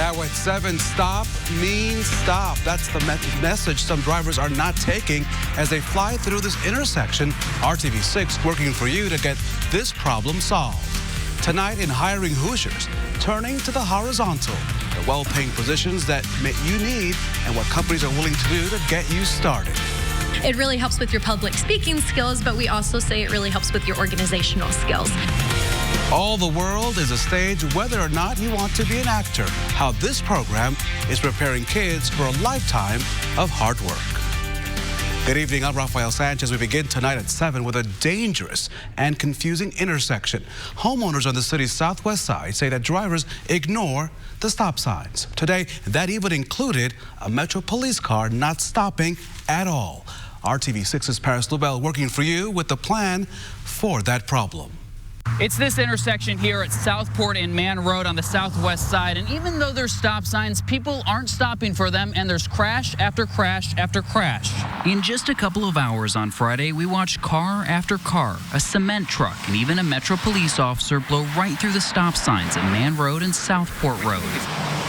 Now at 7, stop means stop. That's the message some drivers are not taking as they fly through this intersection. RTV6 working for you to get this problem solved. Tonight in Hiring Hoosiers, turning to the horizontal, the well-paying positions that you need and what companies are willing to do to get you started. It really helps with your public speaking skills, but we also say it really helps with your organizational skills. All the world is a stage whether or not you want to be an actor. How this program is preparing kids for a lifetime of hard work. Good evening, I'm Rafael Sanchez. We begin tonight at 7 with a dangerous and confusing intersection. Homeowners on the city's southwest side say that drivers ignore the stop signs. Today, that even included a Metro police car not stopping at all. RTV6's Paris Lubell working for you with the plan for that problem. It's this intersection here at Southport and Man Road on the southwest side, and even though there's stop signs, people aren't stopping for them, and there's crash after crash after crash. In just a couple of hours on Friday, we watched car after car, a cement truck, and even a Metro police officer blow right through the stop signs at Man Road and Southport Road.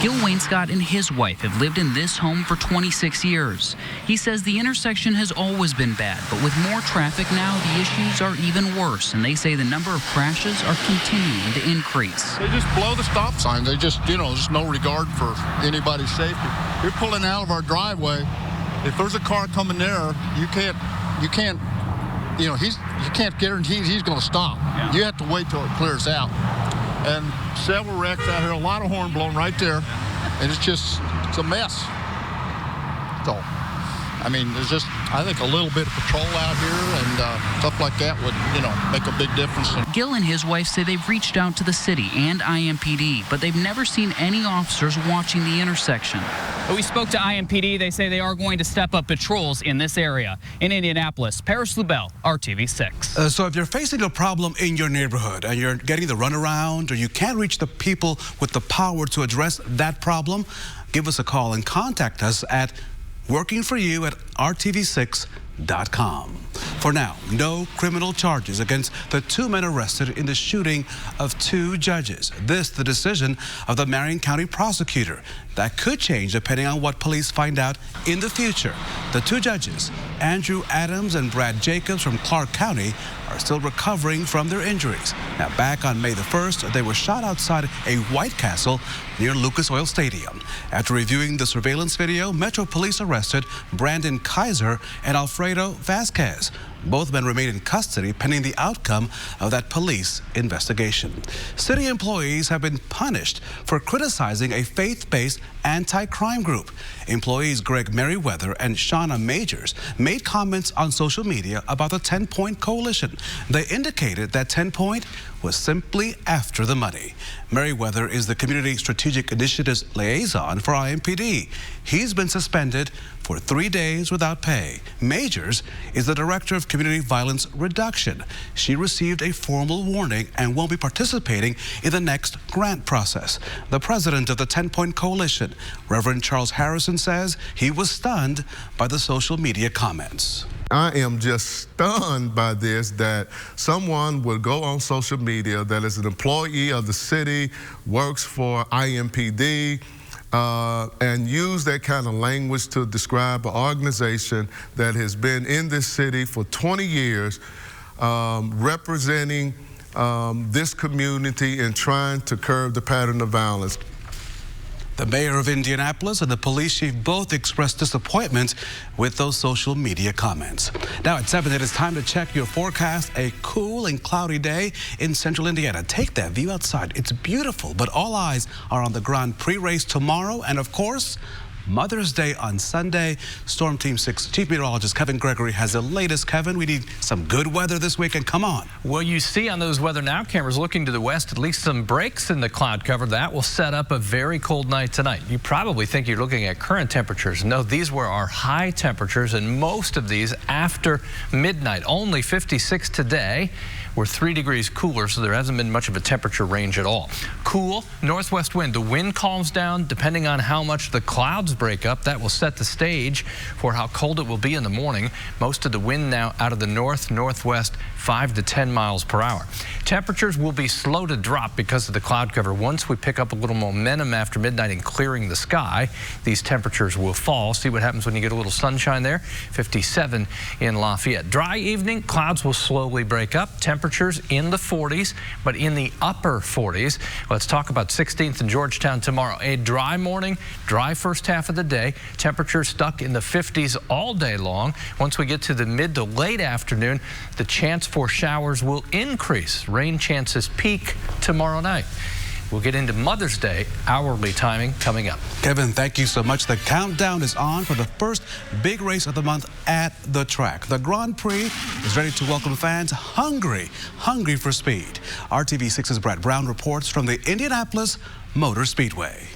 Gil Wainscott and his wife have lived in this home for 26 years. He says the intersection has always been bad, but with more traffic now, the issues are even worse, and they say the number of crashes are continuing to increase. They just blow the stop sign. They just, just no regard for anybody's safety. You're pulling out of our driveway. If there's a car coming there, you can't guarantee he's going to stop. Yeah. You have to wait till it clears out. And several wrecks out here, a lot of horn blowing right there, and it's a mess. So, there's just, I think, a little bit of patrol out here and stuff like that would, make a big difference. Gil and his wife say they've reached out to the city and IMPD, but they've never seen any officers watching the intersection. We spoke to IMPD. They say they are going to step up patrols in this area. In Indianapolis, Paris Lubell, RTV6. So if you're facing a problem in your neighborhood and you're getting the runaround or you can't reach the people with the power to address that problem, give us a call and contact us at workingforyou@RTV6.com. For now, no criminal charges against the 2 men arrested in the shooting of 2 judges. This, the decision of the Marion County prosecutor. That could change depending on what police find out in the future. The 2 judges, Andrew Adams and Brad Jacobs from Clark County, are still recovering from their injuries. Now, back on May the 1st, they were shot outside a White Castle near Lucas Oil Stadium. After reviewing the surveillance video, Metro Police arrested Brandon Kaiser and Alfredo Vasquez. Both men remain in custody pending the outcome of that police investigation. City employees have been punished for criticizing a faith-based anti-crime group. Employees Greg Merriweather and Shauna Majors made comments on social media about the 10-Point Coalition. They indicated that 10-Point was simply after the money. Merriweather is the Community Strategic Initiatives Liaison for IMPD. He's been suspended for 3 days without pay. Majors is the Director of Community Violence Reduction. She received a formal warning and won't be participating in the next grant process. The president of the 10-Point Coalition, Reverend Charles Harrison, says he was stunned by the social media comments. I am just stunned by this, that someone would go on social media that is an employee of the city, works for IMPD, and use that kind of language to describe an organization that has been in this city for 20 years, representing this community and trying to curb the pattern of violence. The mayor of Indianapolis and the police chief both expressed disappointment with those social media comments. Now at 7, it is time to check your forecast. A cool and cloudy day in central Indiana. Take that view outside. It's beautiful, but all eyes are on the Grand Prix race tomorrow and, of course, Mother's Day on Sunday. Storm Team 6 Chief Meteorologist Kevin Gregory has the latest. Kevin, we need some good weather this weekend. Come on. Well, you see on those Weather Now cameras looking to the west, at least some breaks in the cloud cover. That will set up a very cold night tonight. You probably think you're looking at current temperatures. No, these were our high temperatures, and most of these after midnight. Only 56 today. we're 3 degrees cooler, so there hasn't been much of a temperature range at all. Cool northwest wind. The wind calms down depending on how much the clouds break up. That will set the stage for how cold it will be in the morning. Most of the wind now out of the northwest, 5 to 10 miles per hour. Temperatures will be slow to drop because of the cloud cover. Once we pick up a little momentum after midnight and clearing the sky, these temperatures will fall. See what happens when you get a little sunshine there. 57 in Lafayette. Dry evening, clouds will slowly break up. Temperatures in the 40s, but in the upper 40s. Let's talk about 16th and Georgetown tomorrow. A dry morning, dry first half of the day. Temperatures stuck in the 50s all day long. Once we get to the mid to late afternoon, the chance for showers will increase. Rain chances peak tomorrow night. We'll get into Mother's Day hourly timing coming up. Kevin, thank you so much. The countdown is on for the first big race of the month at the track. The Grand Prix is ready to welcome fans hungry for speed. RTV6's Brett Brown reports from the Indianapolis Motor Speedway.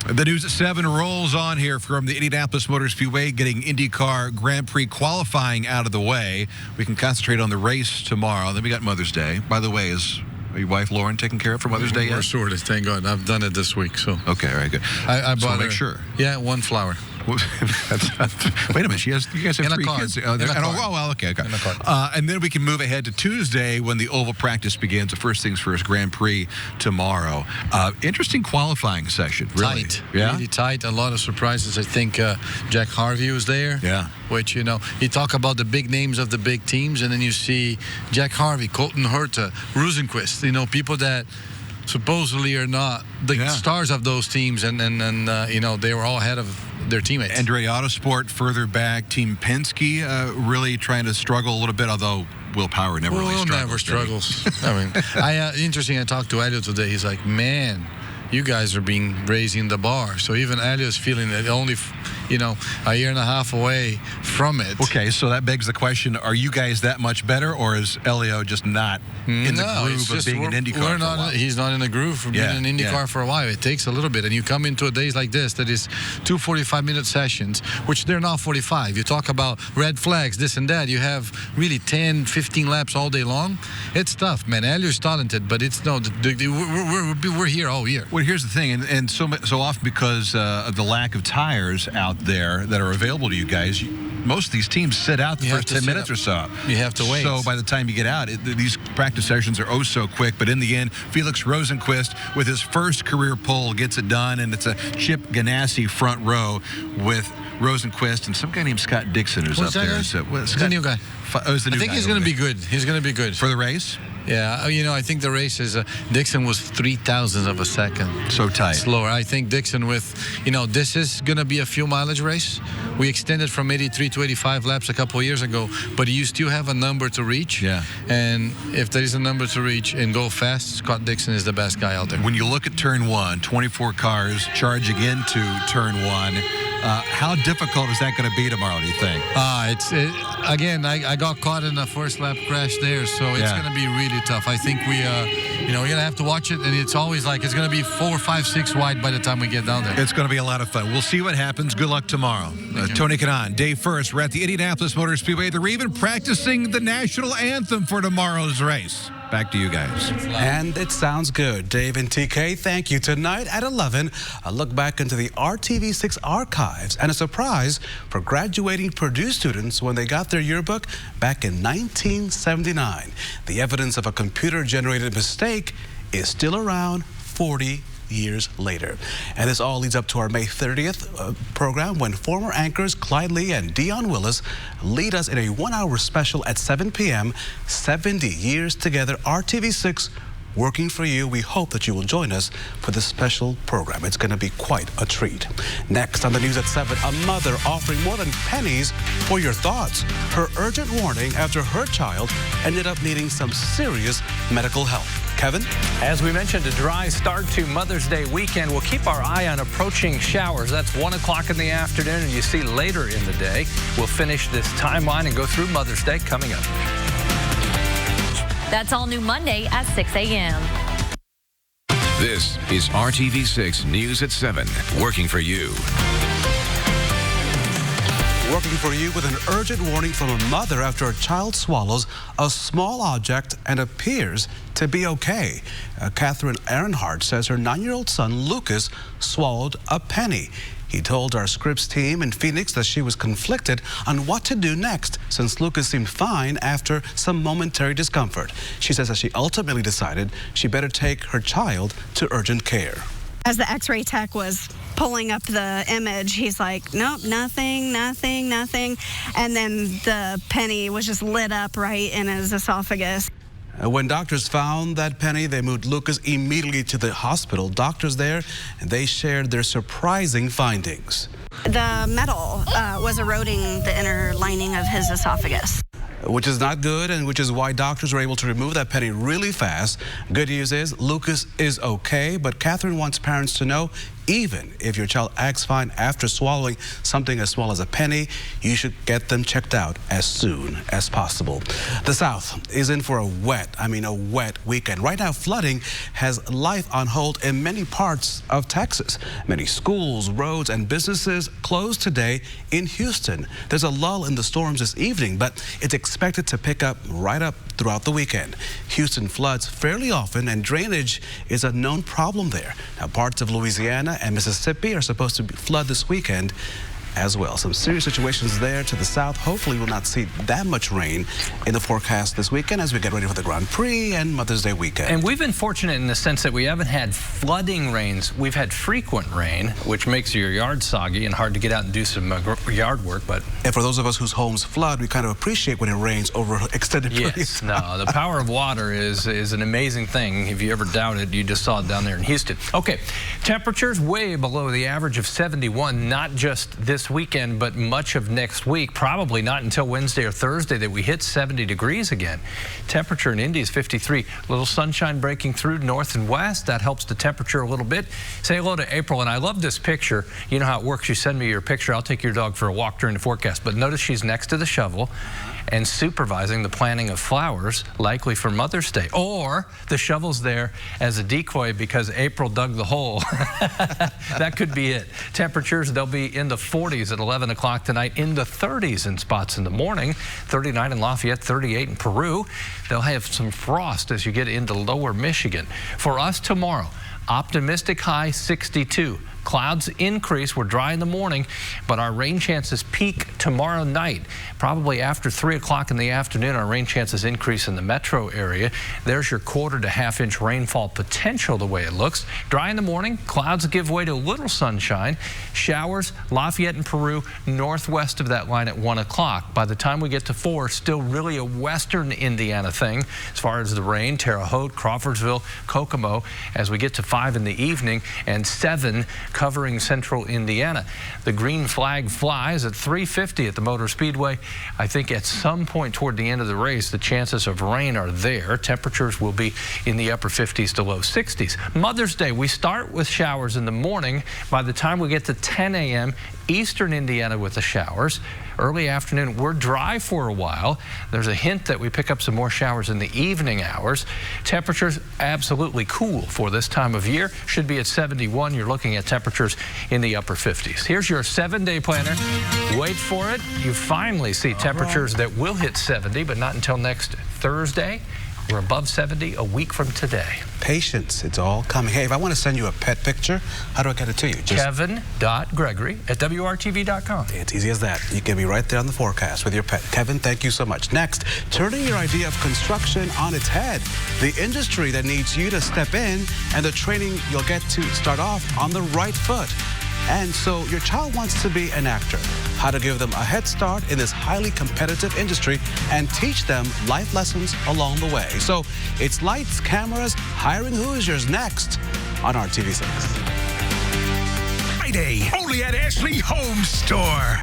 The news at 7 rolls on here from the Indianapolis Motor Speedway, getting IndyCar Grand Prix qualifying out of the way. We can concentrate on the race tomorrow. Then we got Mother's Day. By the way, is your wife Lauren taking care of for Mother's Day yet? We're sorted, thank God. I've done it this week, so. Okay, all right, good. I bought her. Make sure. Yeah, 1 flower. Wait a minute, you guys have 3 kids. Oh, well, okay. And then we can move ahead to Tuesday when the oval practice begins. The first things first, Grand Prix tomorrow. Interesting qualifying session, really. Tight, yeah? really tight. A lot of surprises. I think Jack Harvey was there. Yeah. Which, you talk about the big names of the big teams, and then you see Jack Harvey, Colton Herta, Rosenqvist, people that supposedly are not the stars of those teams, and they were all ahead of their teammates. Andretti Autosport further back. Team Penske really trying to struggle a little bit, although Will Power never really struggles. Never struggles. I mean, interesting. I talked to Elio today. He's like, man, you guys are raising the bar. So even Elio's feeling that only, a year and a half away from it. Okay, so that begs the question, are you guys that much better, or is Elio just not in the groove of being an IndyCar for a while? He's not in the groove for being an IndyCar for a while. It takes a little bit, and you come into a days like this that is 2 45-minute sessions, which they're not 45. You talk about red flags, this and that. You have really 10, 15 laps all day long. It's tough, man. Elio's talented, but it's we're here all year. Well, here's the thing, and so often because of the lack of tires out there that are available to you guys, most of these teams sit out the first 10 minutes or so. You have to wait. So by the time you get out, these practice sessions are so quick. But in the end, Felix Rosenqvist, with his first career pole, gets it done, and it's a Chip Ganassi front row with Rosenqvist and some guy named Scott Dixon who's up there. He's the new guy. I think he's going to be good. He's going to be good. For the race? Yeah, I think the race is Dixon was 0.003 of a second. So tight. Slower. I think Dixon this is going to be a fuel mileage race. We extended from 83 to 85 laps a couple of years ago, but you still have a number to reach. Yeah. And if there is a number to reach and go fast, Scott Dixon is the best guy out there. When you look at turn 1, 24 cars charging into turn 1, how difficult is that going to be tomorrow, do you think? Again, I got caught in a first lap crash there, so it's going to be really tough. I think we're going to have to watch it, and it's always like it's going to be 4, 5, 6 wide by the time we get down there. It's going to be a lot of fun. We'll see what happens. Good luck tomorrow. Tony Kanaan, day first. We're at the Indianapolis Motor Speedway. They're even practicing the national anthem for tomorrow's race. Back to you guys. And it sounds good. Dave and TK, thank you. Tonight at 11, a look back into the RTV6 archives and a surprise for graduating Purdue students when they got their yearbook back in 1979. The evidence of a computer-generated mistake is still around 40 years later. And this all leads up to our May 30th program when former anchors Clyde Lee and Dion Willis lead us in a 1-hour special at 7 p.m. 70 years together. RTV6 working for you. We hope that you will join us for this special program. It's going to be quite a treat. Next on the news at 7, a mother offering more than pennies for your thoughts. Her urgent warning after her child ended up needing some serious medical help. Kevin? As we mentioned, a dry start to Mother's Day weekend. We'll keep our eye on approaching showers. That's 1 o'clock in the afternoon, and you see later in the day. We'll finish this timeline and go through Mother's Day coming up. That's all new Monday at 6 a.m. This is RTV6 News at 7, working for you. Working for you with an urgent warning from a mother after a child swallows a small object and appears to be okay. Catherine Ehrenhardt says her 9-year-old son, Lucas, swallowed a penny. He told our Scripps team in Phoenix that she was conflicted on what to do next since Lucas seemed fine after some momentary discomfort. She says that she ultimately decided she better take her child to urgent care. As the x-ray tech was pulling up the image, he's like, nope, nothing. And then the penny was just lit up right in his esophagus. When doctors found that penny, they moved Lucas immediately to the hospital. Doctors there, and they shared their surprising findings. The metal was eroding the inner lining of his esophagus. Which is not good, and which is why doctors were able to remove that penny really fast. Good news is Lucas is okay, but Catherine wants parents to know, even if your child acts fine after swallowing something as small as a penny, you should get them checked out as soon as possible. The South is in for a wet weekend. Right now, flooding has life on hold in many parts of Texas. Many schools, roads, and businesses closed today in Houston. There's a lull in the storms this evening, but it's expected to pick up right up throughout the weekend. Houston floods fairly often, and drainage is a known problem there. Now, parts of Louisiana and Mississippi are supposed to flood this weekend as well. Some serious situations there to the south. Hopefully we'll not see that much rain in the forecast this weekend as we get ready for the Grand Prix and Mother's Day weekend. And we've been fortunate in the sense that we haven't had flooding rains. We've had frequent rain, which makes your yard soggy and hard to get out and do some yard work. But and for those of us whose homes flood, we kind of appreciate when it rains over extended periods. No, the power of water is an amazing thing. If you ever doubt it, you just saw it down there in Houston. Okay, temperatures way below the average of 71, not just this weekend, but much of next week. Probably not until Wednesday or Thursday that we hit 70 degrees again. Temperature in Indy is 53. Little sunshine breaking through north and west. That helps the temperature a little bit. Say hello to April, and I love this picture. You know how it works. You send me your picture. I'll take your dog for a walk during the forecast. But notice she's next to the shovel and supervising the planting of flowers, likely for Mother's Day. Or the shovel's there as a decoy because April dug the hole. That could be it. Temperatures, they'll be in the 40s at 11 o'clock tonight, in the 30s in spots in the morning, 39 in Lafayette, 38 in Peru. They'll have some frost as you get into lower Michigan. For us tomorrow, optimistic high 62. Clouds increase. We're dry in the morning, but our rain chances peak tomorrow night. Probably after 3 o'clock in the afternoon, our rain chances increase in the metro area. There's your 1/4 to 1/2 inch rainfall potential the way it looks. Dry in the morning, clouds give way to a little sunshine. Showers, Lafayette and Peru, northwest of that line at 1 o'clock. By the time we get to 4, still really a western Indiana thing as far as the rain. Terre Haute, Crawfordsville, Kokomo, as we get to 5 in the evening, and 7 covering central Indiana. The green flag flies at 350 at the Motor Speedway. I think at some point toward the end of the race, the chances of rain are there. Temperatures will be in the upper 50s to low 60s. Mother's Day, we start with showers in the morning. By the time we get to 10 a.m., eastern Indiana with the showers. Early afternoon, we're dry for a while. There's a hint that we pick up some more showers in the evening hours. Temperatures absolutely cool for this time of year. Should be at 71. You're looking at temperatures in the upper 50s. Here's your 7-day planner. Wait for it. You finally see temperatures that will hit 70, but not until next Thursday. We're above 70 a week from today. Patience, it's all coming. Hey, if I want to send you a pet picture, how do I get it to you? Kevin.Gregory@WRTV.com. It's easy as that. You can be right there on the forecast with your pet. Kevin, thank you so much. Next, turning your idea of construction on its head. The industry that needs you to step in and the training you'll get to start off on the right foot. And so your child wants to be an actor. How to give them a head start in this highly competitive industry and teach them life lessons along the way. So it's lights, cameras, hiring Hoosiers next on RTV6. Friday, only at Ashley Home Store.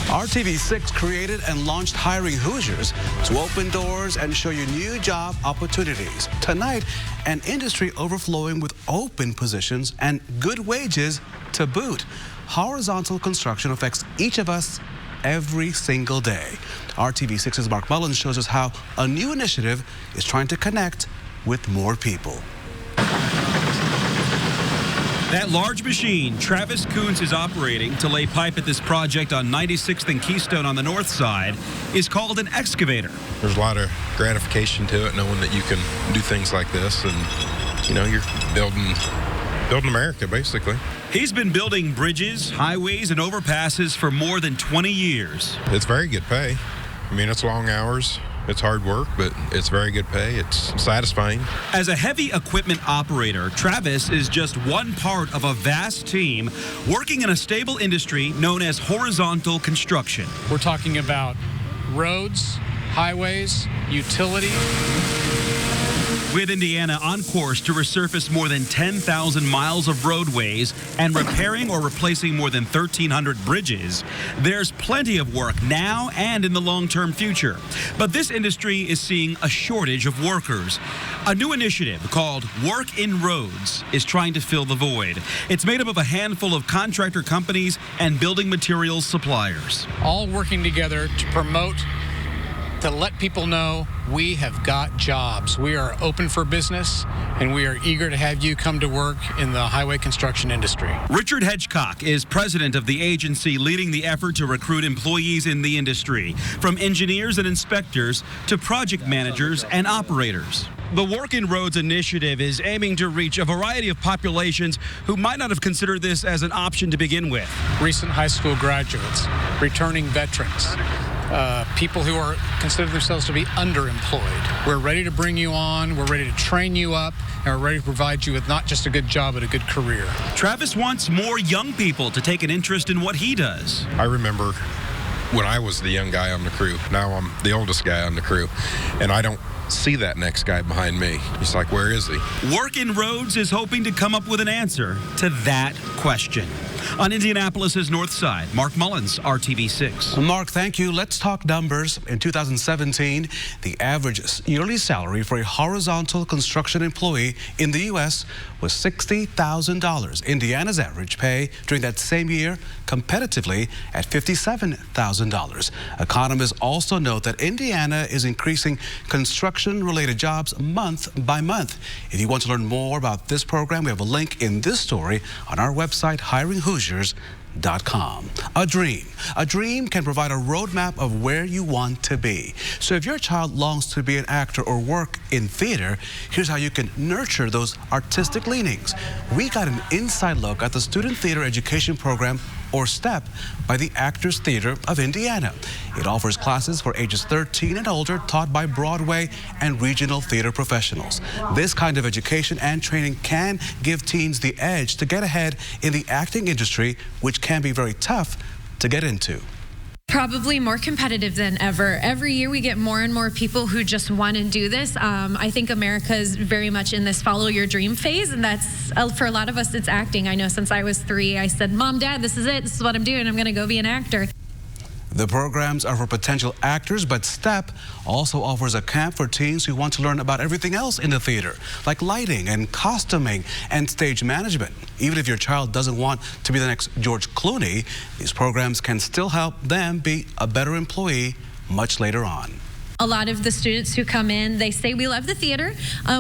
RTV6 created and launched Hiring Hoosiers to open doors and show you new job opportunities. Tonight, an industry overflowing with open positions and good wages to boot. Horizontal construction affects each of us every single day. RTV6's Mark Mullins shows us how a new initiative is trying to connect with more people. That large machine Travis Coons is operating to lay pipe at this project on 96th and Keystone on the north side is called an excavator. There's a lot of gratification to it, knowing that you can do things like this, and you're building America, basically. He's been building bridges, highways, and overpasses for more than 20 years. It's very good pay. I mean, it's long hours. It's hard work, but it's very good pay. It's satisfying. As a heavy equipment operator, Travis is just one part of a vast team working in a stable industry known as horizontal construction. We're talking about roads, highways, utility. With Indiana on course to resurface more than 10,000 miles of roadways and repairing or replacing more than 1,300 bridges, there's plenty of work now and in the long-term future. But this industry is seeing a shortage of workers. A new initiative called Work in Roads is trying to fill the void. It's made up of a handful of contractor companies and building materials suppliers. All working together to promote, to let people know we have got jobs. We are open for business, and we are eager to have you come to work in the highway construction industry. Richard Hedgecock is president of the agency leading the effort to recruit employees in the industry, from engineers and inspectors to project managers and operators. The Work in Roads initiative is aiming to reach a variety of populations who might not have considered this as an option to begin with. Recent high school graduates, returning veterans, people who are consider themselves to be underemployed. We're ready to bring you on, we're ready to train you up, and we're ready to provide you with not just a good job, but a good career. Travis wants more young people to take an interest in what he does. I remember when I was the young guy on the crew. Now I'm the oldest guy on the crew, and I don't see that next guy behind me. He's like, where is he? Work in Roads is hoping to come up with an answer to that question. On Indianapolis's north side, Mark Mullins, RTV6. Mark, thank you. Let's talk numbers. In 2017, the average yearly salary for a horizontal construction employee in the U.S. was $60,000. Indiana's average pay during that same year, competitively, at $57,000. Economists also note that Indiana is increasing construction-related jobs month by month. If you want to learn more about this program, we have a link in this story on our website, hiringhoosiers.com. A dream can provide a roadmap of where you want to be. So if your child longs to be an actor or work in theater, here's how you can nurture those artistic leanings. We got an inside look at the Student Theater Education Program, or STEP, by the Actors Theater of Indiana. It offers classes for ages 13 and older taught by Broadway and regional theater professionals. This kind of education and training can give teens the edge to get ahead in the acting industry, which can be very tough to get into. Probably more competitive than ever. Every year we get more and more people who just want to do this. I think America is very much in this follow your dream phase, and that's, for a lot of us, it's acting. I know since I was 3, I said, Mom, Dad, this is it. This is what I'm doing. I'm going to go be an actor. The programs are for potential actors, but STEP also offers a camp for teens who want to learn about everything else in the theater, like lighting and costuming and stage management. Even if your child doesn't want to be the next George Clooney, these programs can still help them be a better employee much later on. A lot of the students who come in, they say, we love the theater,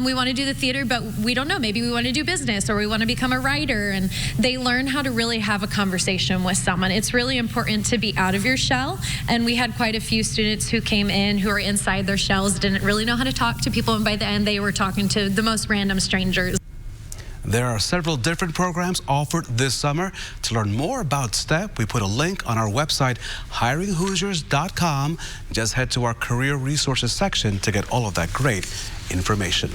we want to do the theater, but we don't know, maybe we want to do business or we want to become a writer, and they learn how to really have a conversation with someone. It's really important to be out of your shell, and we had quite a few students who came in who are inside their shells, didn't really know how to talk to people, and by the end they were talking to the most random strangers. There are several different programs offered this summer. To learn more about STEP, we put a link on our website, hiringhoosiers.com. Just head to our career resources section to get all of that great information.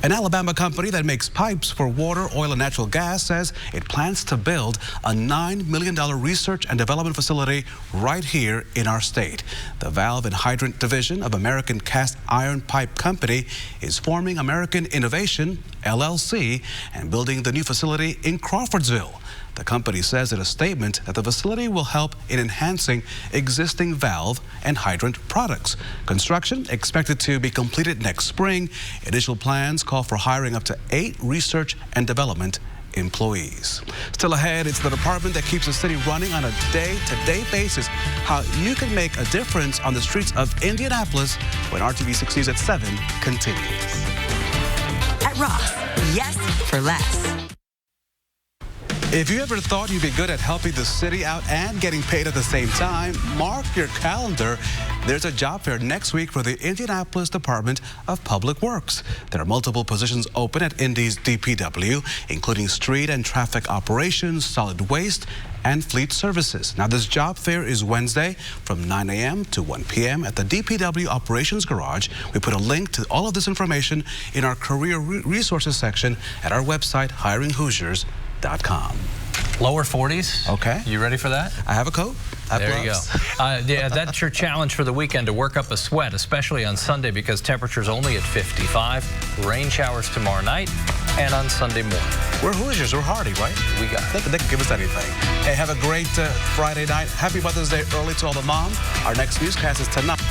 An Alabama company that makes pipes for water, oil, and natural gas says it plans to build a $9 million research and development facility right here in our state. The Valve and Hydrant Division of American Cast Iron Pipe Company is forming American Innovation, LLC, and building the new facility in Crawfordsville. The company says in a statement that the facility will help in enhancing existing valve and hydrant products. Construction expected to be completed next spring. Initial plans call for hiring up to 8 research and development employees. Still ahead, it's the department that keeps the city running on a day-to-day basis. How you can make a difference on the streets of Indianapolis when RTV6 News at 7 continues. At Ross, yes for less. If you ever thought you'd be good at helping the city out and getting paid at the same time, mark your calendar. There's a job fair next week for the Indianapolis Department of Public Works. There are multiple positions open at Indy's DPW, including street and traffic operations, solid waste, and fleet services. Now, this job fair is Wednesday from 9 a.m. to 1 p.m. at the DPW Operations Garage. We put a link to all of this information in our career resources section at our website, hiringhoosiers.com. Lower 40s. Okay. You ready for that? I have a coat. There you go. Yeah, that's your challenge for the weekend, to work up a sweat, especially on Sunday because temperatures only at 55. Rain showers tomorrow night and on Sunday morning. We're Hoosiers. We're hardy, right? We got it. They can give us anything. Hey, have a great Friday night. Happy Mother's Day early to all the moms. Our next newscast is tonight.